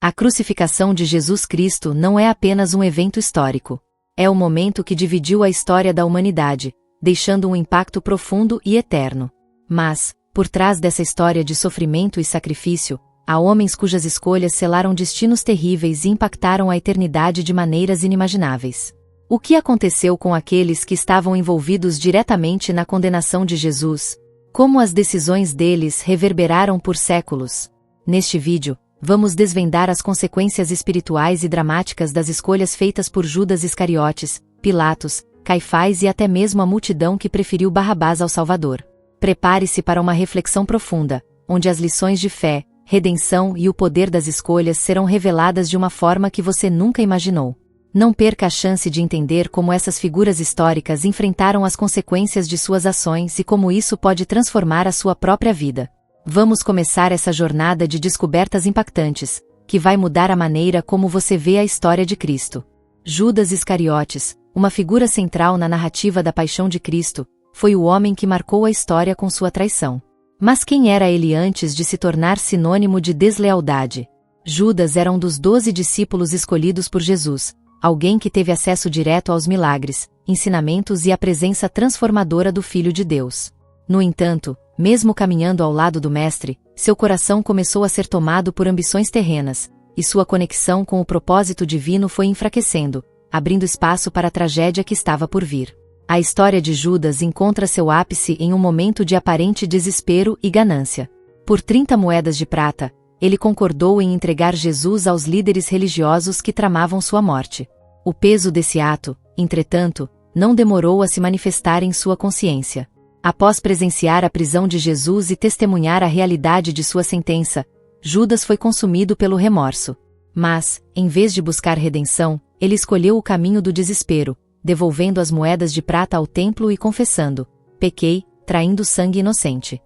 A crucificação de Jesus Cristo não é apenas um evento histórico. É o momento que dividiu a história da humanidade, deixando um impacto profundo e eterno. Mas, por trás dessa história de sofrimento e sacrifício, há homens cujas escolhas selaram destinos terríveis e impactaram a eternidade de maneiras inimagináveis. O que aconteceu com aqueles que estavam envolvidos diretamente na condenação de Jesus? Como as decisões deles reverberaram por séculos? Neste vídeo, vamos desvendar as consequências espirituais e dramáticas das escolhas feitas por Judas Iscariotes, Pilatos, Caifás e até mesmo a multidão que preferiu Barrabás ao Salvador. Prepare-se para uma reflexão profunda, onde as lições de fé, redenção e o poder das escolhas serão reveladas de uma forma que você nunca imaginou. Não perca a chance de entender como essas figuras históricas enfrentaram as consequências de suas ações e como isso pode transformar a sua própria vida. Vamos começar essa jornada de descobertas impactantes, que vai mudar a maneira como você vê a história de Cristo. Judas Iscariotes, uma figura central na narrativa da paixão de Cristo, foi o homem que marcou a história com sua traição. Mas quem era ele antes de se tornar sinônimo de deslealdade? Judas era um dos 12 discípulos escolhidos por Jesus, alguém que teve acesso direto aos milagres, ensinamentos e a presença transformadora do Filho de Deus. No entanto, mesmo caminhando ao lado do Mestre, seu coração começou a ser tomado por ambições terrenas, e sua conexão com o propósito divino foi enfraquecendo, abrindo espaço para a tragédia que estava por vir. A história de Judas encontra seu ápice em um momento de aparente desespero e ganância. Por 30 moedas de prata, ele concordou em entregar Jesus aos líderes religiosos que tramavam sua morte. O peso desse ato, entretanto, não demorou a se manifestar em sua consciência. Após presenciar a prisão de Jesus e testemunhar a realidade de sua sentença, Judas foi consumido pelo remorso. Mas, em vez de buscar redenção, ele escolheu o caminho do desespero, devolvendo as moedas de prata ao templo e confessando: pequei, traindo sangue inocente.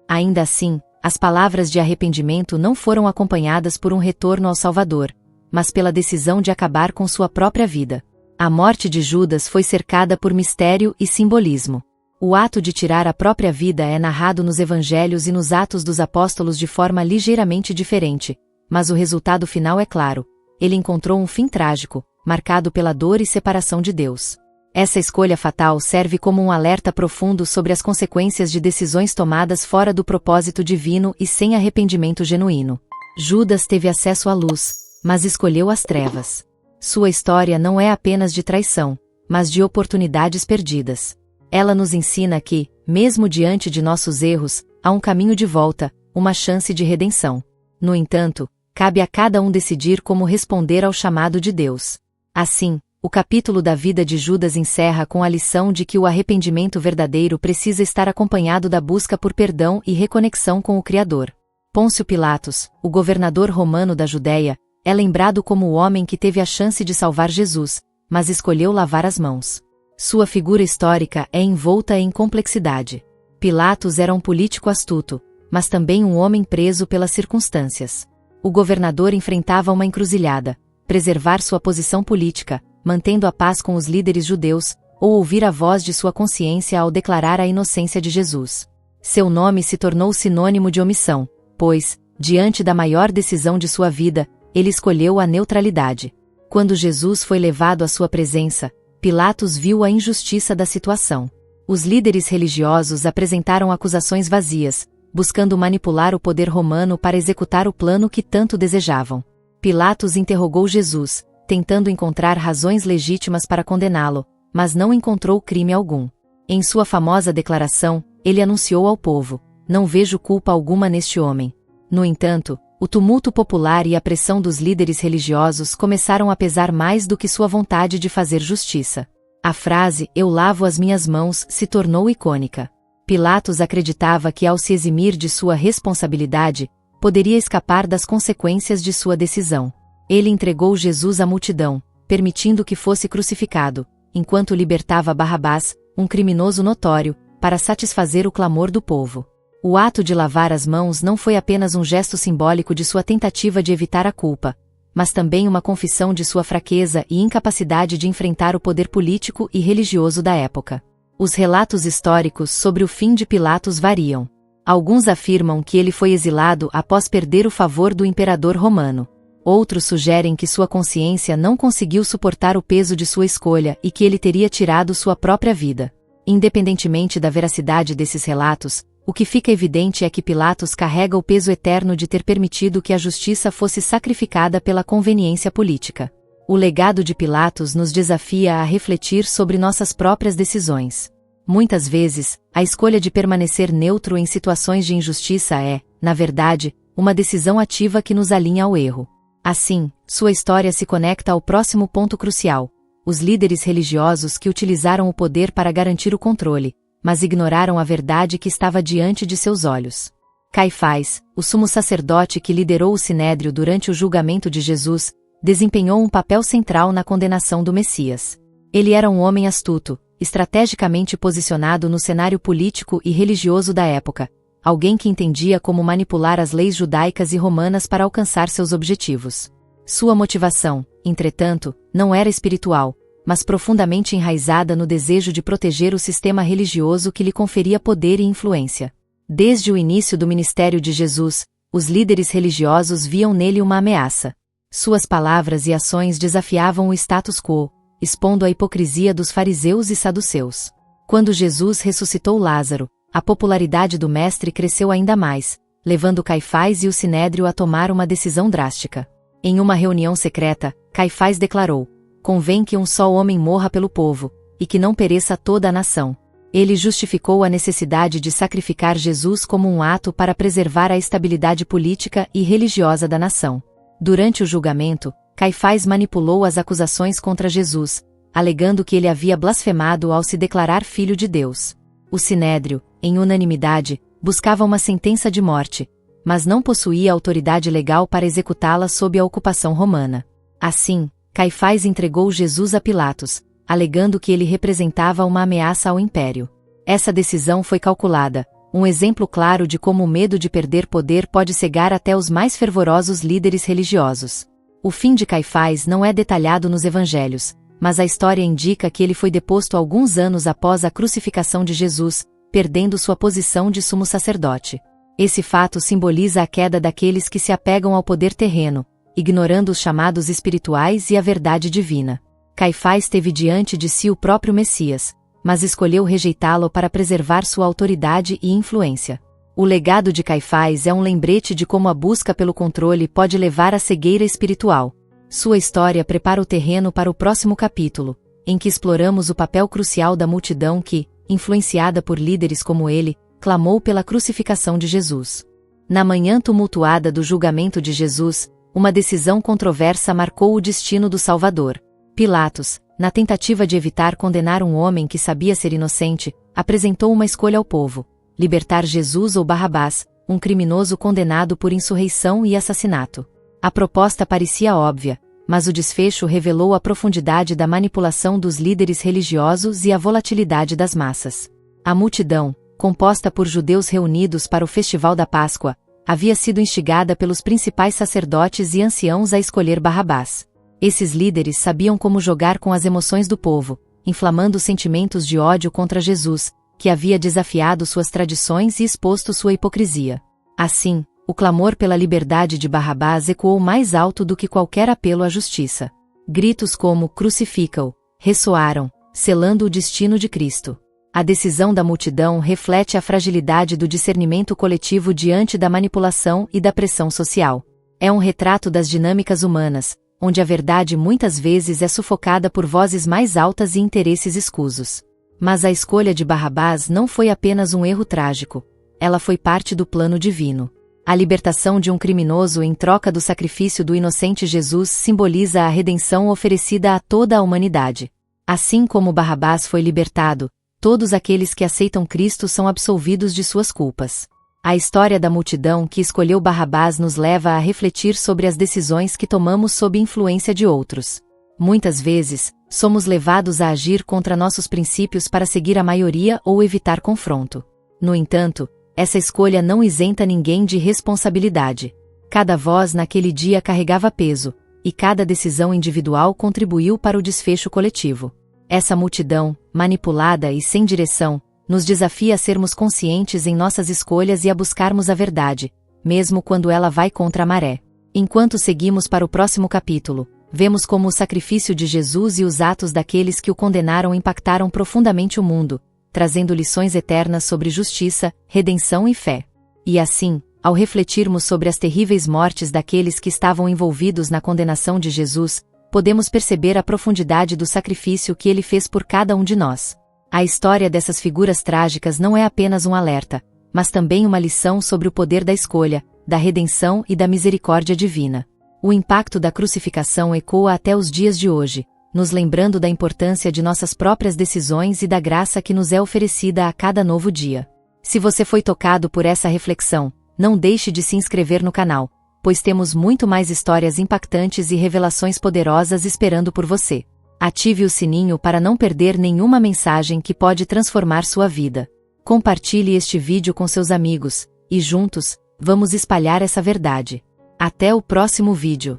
Ainda assim, as palavras de arrependimento não foram acompanhadas por um retorno ao Salvador, mas pela decisão de acabar com sua própria vida. A morte de Judas foi cercada por mistério e simbolismo. O ato de tirar a própria vida é narrado nos Evangelhos e nos Atos dos Apóstolos de forma ligeiramente diferente, mas o resultado final é claro: ele encontrou um fim trágico, marcado pela dor e separação de Deus. Essa escolha fatal serve como um alerta profundo sobre as consequências de decisões tomadas fora do propósito divino e sem arrependimento genuíno. Judas teve acesso à luz, mas escolheu as trevas. Sua história não é apenas de traição, mas de oportunidades perdidas. Ela nos ensina que, mesmo diante de nossos erros, há um caminho de volta, uma chance de redenção. No entanto, cabe a cada um decidir como responder ao chamado de Deus. Assim, o capítulo da vida de Judas encerra com a lição de que o arrependimento verdadeiro precisa estar acompanhado da busca por perdão e reconexão com o Criador. Pôncio Pilatos, o governador romano da Judéia, é lembrado como o homem que teve a chance de salvar Jesus, mas escolheu lavar as mãos. Sua figura histórica é envolta em complexidade. Pilatos era um político astuto, mas também um homem preso pelas circunstâncias. O governador enfrentava uma encruzilhada: preservar sua posição política, mantendo a paz com os líderes judeus, ou ouvir a voz de sua consciência ao declarar a inocência de Jesus. Seu nome se tornou sinônimo de omissão, pois, diante da maior decisão de sua vida, ele escolheu a neutralidade. Quando Jesus foi levado à sua presença, Pilatos viu a injustiça da situação. Os líderes religiosos apresentaram acusações vazias, buscando manipular o poder romano para executar o plano que tanto desejavam. Pilatos interrogou Jesus, tentando encontrar razões legítimas para condená-lo, mas não encontrou crime algum. Em sua famosa declaração, ele anunciou ao povo: não vejo culpa alguma neste homem. No entanto, o tumulto popular e a pressão dos líderes religiosos começaram a pesar mais do que sua vontade de fazer justiça. A frase "eu lavo as minhas mãos" se tornou icônica. Pilatos acreditava que, ao se eximir de sua responsabilidade, poderia escapar das consequências de sua decisão. Ele entregou Jesus à multidão, permitindo que fosse crucificado, enquanto libertava Barrabás, um criminoso notório, para satisfazer o clamor do povo. O ato de lavar as mãos não foi apenas um gesto simbólico de sua tentativa de evitar a culpa, mas também uma confissão de sua fraqueza e incapacidade de enfrentar o poder político e religioso da época. Os relatos históricos sobre o fim de Pilatos variam. Alguns afirmam que ele foi exilado após perder o favor do imperador romano. Outros sugerem que sua consciência não conseguiu suportar o peso de sua escolha e que ele teria tirado sua própria vida. Independentemente da veracidade desses relatos, o que fica evidente é que Pilatos carrega o peso eterno de ter permitido que a justiça fosse sacrificada pela conveniência política. O legado de Pilatos nos desafia a refletir sobre nossas próprias decisões. Muitas vezes, a escolha de permanecer neutro em situações de injustiça é, na verdade, uma decisão ativa que nos alinha ao erro. Assim, sua história se conecta ao próximo ponto crucial: os líderes religiosos que utilizaram o poder para garantir o controle, mas ignoraram a verdade que estava diante de seus olhos. Caifás, o sumo sacerdote que liderou o sinédrio durante o julgamento de Jesus, desempenhou um papel central na condenação do Messias. Ele era um homem astuto, estrategicamente posicionado no cenário político e religioso da época, alguém que entendia como manipular as leis judaicas e romanas para alcançar seus objetivos. Sua motivação, entretanto, não era espiritual, mas profundamente enraizada no desejo de proteger o sistema religioso que lhe conferia poder e influência. Desde o início do ministério de Jesus, os líderes religiosos viam nele uma ameaça. Suas palavras e ações desafiavam o status quo, expondo a hipocrisia dos fariseus e saduceus. Quando Jesus ressuscitou Lázaro, a popularidade do mestre cresceu ainda mais, levando Caifás e o sinédrio a tomar uma decisão drástica. Em uma reunião secreta, Caifás declarou: "Convém que um só homem morra pelo povo, e que não pereça toda a nação." Ele justificou a necessidade de sacrificar Jesus como um ato para preservar a estabilidade política e religiosa da nação. Durante o julgamento, Caifás manipulou as acusações contra Jesus, alegando que ele havia blasfemado ao se declarar filho de Deus. O sinédrio, em unanimidade, buscava uma sentença de morte, mas não possuía autoridade legal para executá-la sob a ocupação romana. Assim, Caifás entregou Jesus a Pilatos, alegando que ele representava uma ameaça ao império. Essa decisão foi calculada, um exemplo claro de como o medo de perder poder pode cegar até os mais fervorosos líderes religiosos. O fim de Caifás não é detalhado nos evangelhos, mas a história indica que ele foi deposto alguns anos após a crucificação de Jesus, perdendo sua posição de sumo sacerdote. Esse fato simboliza a queda daqueles que se apegam ao poder terreno, ignorando os chamados espirituais e a verdade divina. Caifás teve diante de si o próprio Messias, mas escolheu rejeitá-lo para preservar sua autoridade e influência. O legado de Caifás é um lembrete de como a busca pelo controle pode levar à cegueira espiritual. Sua história prepara o terreno para o próximo capítulo, em que exploramos o papel crucial da multidão que, influenciada por líderes como ele, clamou pela crucificação de Jesus. Na manhã tumultuada do julgamento de Jesus, uma decisão controversa marcou o destino do Salvador. Pilatos, na tentativa de evitar condenar um homem que sabia ser inocente, apresentou uma escolha ao povo: libertar Jesus ou Barrabás, um criminoso condenado por insurreição e assassinato. A proposta parecia óbvia, mas o desfecho revelou a profundidade da manipulação dos líderes religiosos e a volatilidade das massas. A multidão, composta por judeus reunidos para o Festival da Páscoa, havia sido instigada pelos principais sacerdotes e anciãos a escolher Barrabás. Esses líderes sabiam como jogar com as emoções do povo, inflamando sentimentos de ódio contra Jesus, que havia desafiado suas tradições e exposto sua hipocrisia. Assim, o clamor pela liberdade de Barrabás ecoou mais alto do que qualquer apelo à justiça. Gritos como "crucifica-o" ressoaram, selando o destino de Cristo. A decisão da multidão reflete a fragilidade do discernimento coletivo diante da manipulação e da pressão social. É um retrato das dinâmicas humanas, onde a verdade muitas vezes é sufocada por vozes mais altas e interesses escusos. Mas a escolha de Barrabás não foi apenas um erro trágico. Ela foi parte do plano divino. A libertação de um criminoso em troca do sacrifício do inocente Jesus simboliza a redenção oferecida a toda a humanidade. Assim como Barrabás foi libertado, todos aqueles que aceitam Cristo são absolvidos de suas culpas. A história da multidão que escolheu Barrabás nos leva a refletir sobre as decisões que tomamos sob influência de outros. Muitas vezes, somos levados a agir contra nossos princípios para seguir a maioria ou evitar confronto. No entanto, essa escolha não isenta ninguém de responsabilidade. Cada voz naquele dia carregava peso, e cada decisão individual contribuiu para o desfecho coletivo. Essa multidão, manipulada e sem direção, nos desafia a sermos conscientes em nossas escolhas e a buscarmos a verdade, mesmo quando ela vai contra a maré. Enquanto seguimos para o próximo capítulo, vemos como o sacrifício de Jesus e os atos daqueles que o condenaram impactaram profundamente o mundo, trazendo lições eternas sobre justiça, redenção e fé. E assim, ao refletirmos sobre as terríveis mortes daqueles que estavam envolvidos na condenação de Jesus, podemos perceber a profundidade do sacrifício que ele fez por cada um de nós. A história dessas figuras trágicas não é apenas um alerta, mas também uma lição sobre o poder da escolha, da redenção e da misericórdia divina. O impacto da crucificação ecoa até os dias de hoje, nos lembrando da importância de nossas próprias decisões e da graça que nos é oferecida a cada novo dia. Se você foi tocado por essa reflexão, não deixe de se inscrever no canal, pois temos muito mais histórias impactantes e revelações poderosas esperando por você. Ative o sininho para não perder nenhuma mensagem que pode transformar sua vida. Compartilhe este vídeo com seus amigos, e juntos, vamos espalhar essa verdade. Até o próximo vídeo.